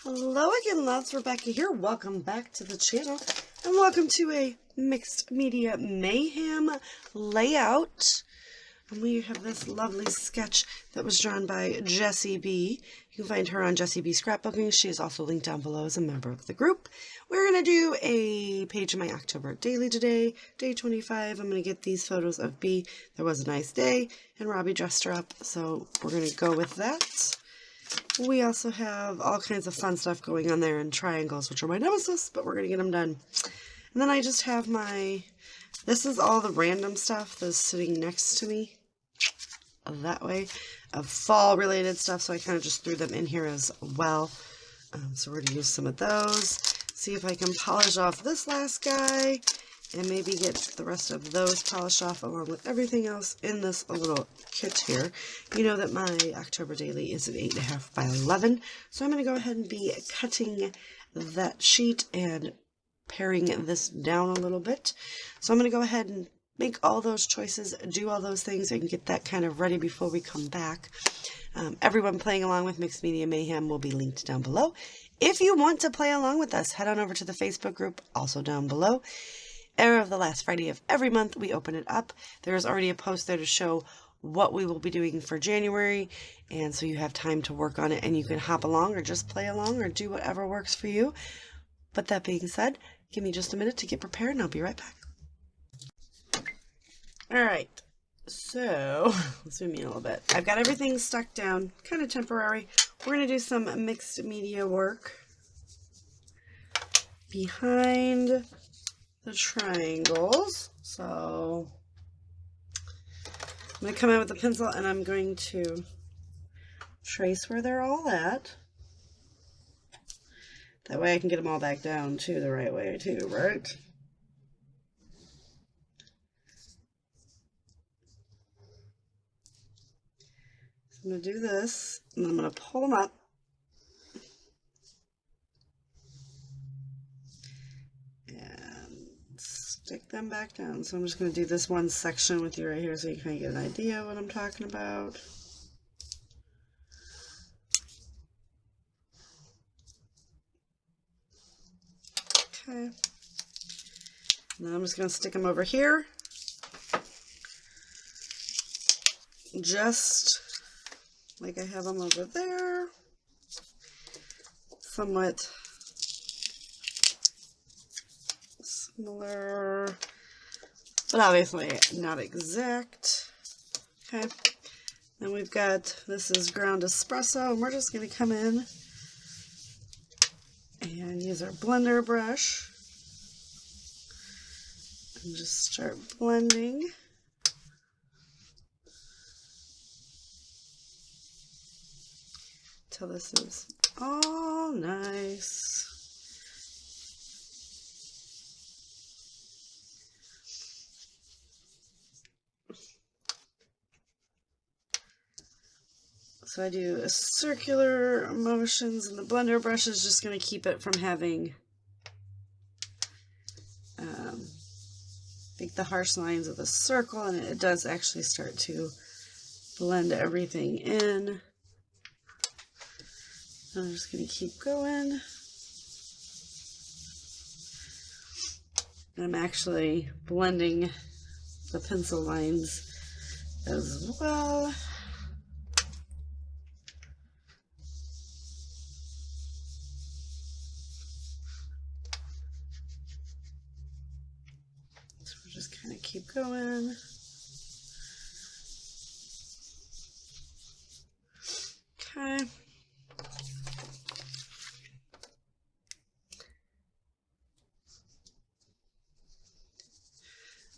Hello again, loves. Rebecca here. Welcome back to the channel and welcome to a mixed media mayhem layout. And we have this lovely sketch that was drawn by Jessie B. You can find her on Jessie B Scrapbooking. She is also linked down below as a member of the group. We're going to do a page of my October daily today, day 25. I'm going to get these photos of B. There was a nice day and Robbie dressed her up, so we're going to go with that. We also have all kinds of fun stuff going on there in triangles, which are my nemesis, but we're going to get them done. And then I just have this is all the random stuff that's sitting next to me that way of fall related stuff, so I kind of just threw them in here as well. So we're going to use some of those, see if I can polish off this last guy, and maybe get the rest of those polished off along with everything else in this little kit here. You know that my October daily is an 8.5 by 11, so I'm going to go ahead and be cutting that sheet and paring this down a little bit. So I'm going to go ahead and make all those choices, do all those things, and get that kind of ready before we come back. Everyone playing along with Mixed Media Mayhem will be linked down below. If you want to play along with us, head on over to the Facebook group, also down below. Of the last Friday of every month, we open it up. There is already a post there to show what we will be doing for January, and so you have time to work on it, and you can hop along or just play along or do whatever works for you. But that being said, give me just a minute to get prepared and I'll be right back. Alright, so let's zoom in a little bit. I've got everything stuck down, kind of temporary. We're going to do some mixed media work behind the triangles. So I'm going to come in with a pencil and I'm going to trace where they're all at. That way I can get them all back down too the right way too, right? So I'm going to do this and I'm going to pull them up. Stick them back down. So I'm just going to do this one section with you right here so you kind of get an idea of what I'm talking about. Okay. Now I'm just going to stick them over here. Just like I have them over there. Somewhat similar, but obviously not exact. Okay, then we've got, this is ground espresso, and we're just going to come in and use our blender brush and just start blending. Till this is all nice. So I do circular motions, and the blender brush is just going to keep it from having like the harsh lines of the circle, and it does actually start to blend everything in. I'm just going to keep going. And I'm actually blending the pencil lines as well. So we're just kind of keep going. Okay.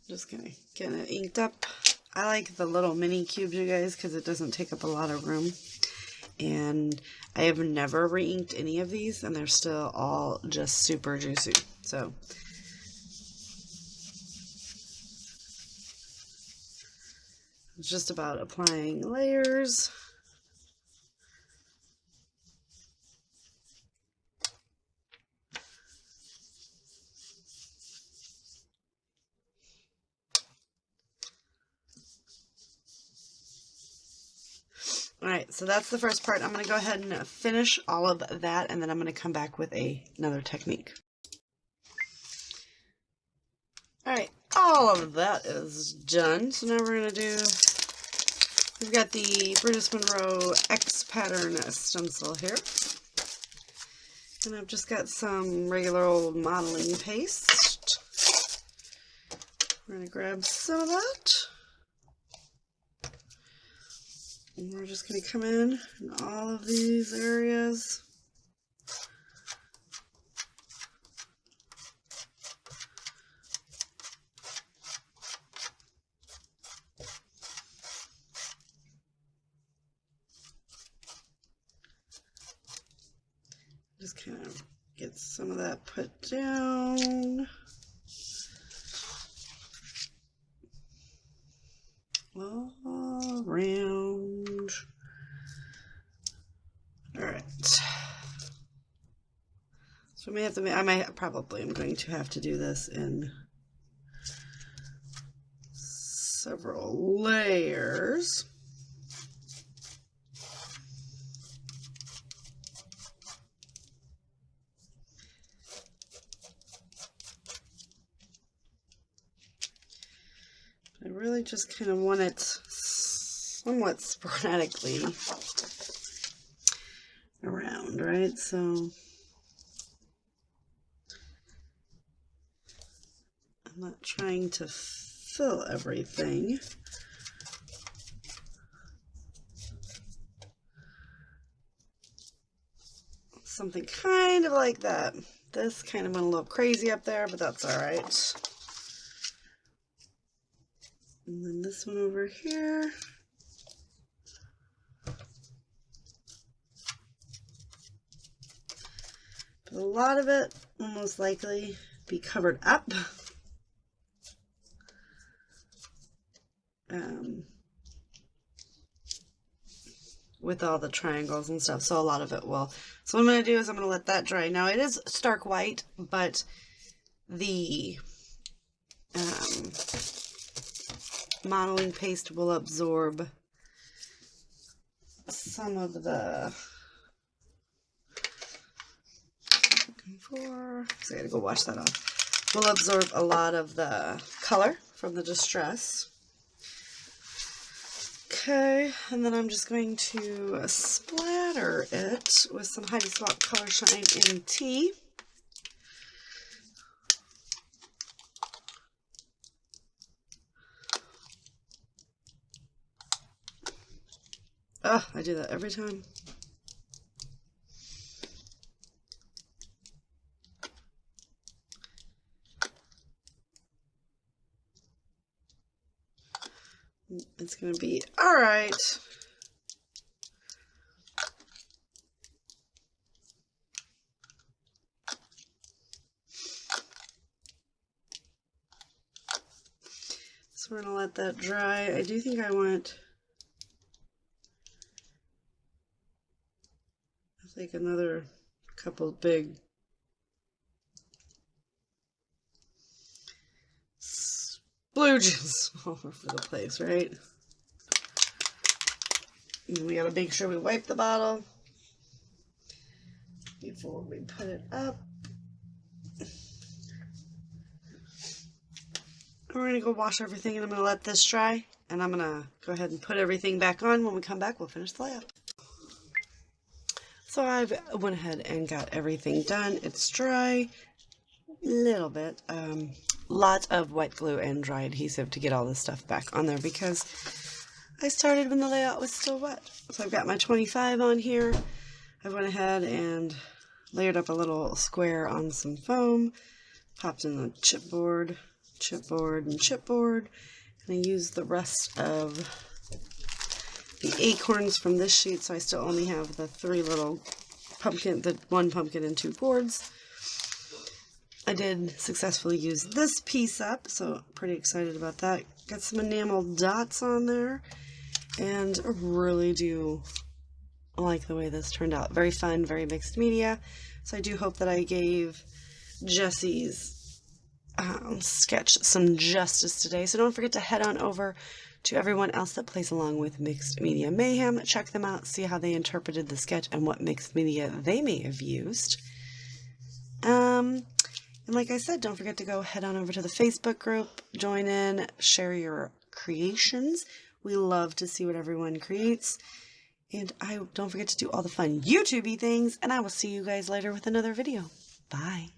Just gonna get it inked up. I like the little mini cubes, you guys, because it doesn't take up a lot of room. And I have never re-inked any of these, and they're still all just super juicy. So it's just about applying layers. Alright, so that's the first part. I'm going to go ahead and finish all of that, and then I'm going to come back with another technique. Alright, all of that is done. So now we're going to do, we've got the Brutus Monroe X pattern stencil here. And I've just got some regular old modeling paste. We're going to grab some of that. And we're just going to come in all of these areas. Just kind of get some of that put down. All around. Alright. So we may have to, I'm going to have to do this in several layers. I really just kind of want it somewhat sporadically around, right? So I'm not trying to fill everything. Something kind of like that. This kind of went a little crazy up there, but that's all right. And then this one over here. But a lot of it will most likely be covered up. With all the triangles and stuff, so a lot of it will. So what I'm going to do is I'm going to let that dry. Now it is stark white, but the modeling paste will absorb some of the so I gotta go wash that off. Will absorb a lot of the color from the distress. Okay, and then I'm just going to splatter it with some Heidi Swapp Color Shine in Tea. Oh, I do that every time. It's going to be all right. So we're going to let that dry. I do think I want like another couple big splooges all over the place, right? And we gotta make sure we wipe the bottle before we put it up. We're gonna go wash everything, and I'm gonna let this dry, and I'm gonna go ahead and put everything back on. When we come back, we'll finish the layout. So I went ahead and got everything done. It's dry, a little bit. Lots of wet glue and dry adhesive to get all this stuff back on there because I started when the layout was still wet. So I've got my 25 on here. I went ahead and layered up a little square on some foam, popped in the chipboard, and chipboard, and I used the rest of the acorns from this sheet, so I still only have the three little pumpkin, the one pumpkin and two gourds. I did successfully use this piece up, so pretty excited about that. Got some enamel dots on there, and I really do like the way this turned out. Very fun, very mixed media. So I do hope that I gave Jesse's sketch some justice today. So don't forget to head on over To everyone else that plays along with Mixed Media Mayhem, check them out, see how they interpreted the sketch and what mixed media they may have used. And like I said, don't forget to go head on over to the Facebook group, join in, share your creations. We love to see what everyone creates. And don't forget to do all the fun YouTube-y things, and I will see you guys later with another video. Bye.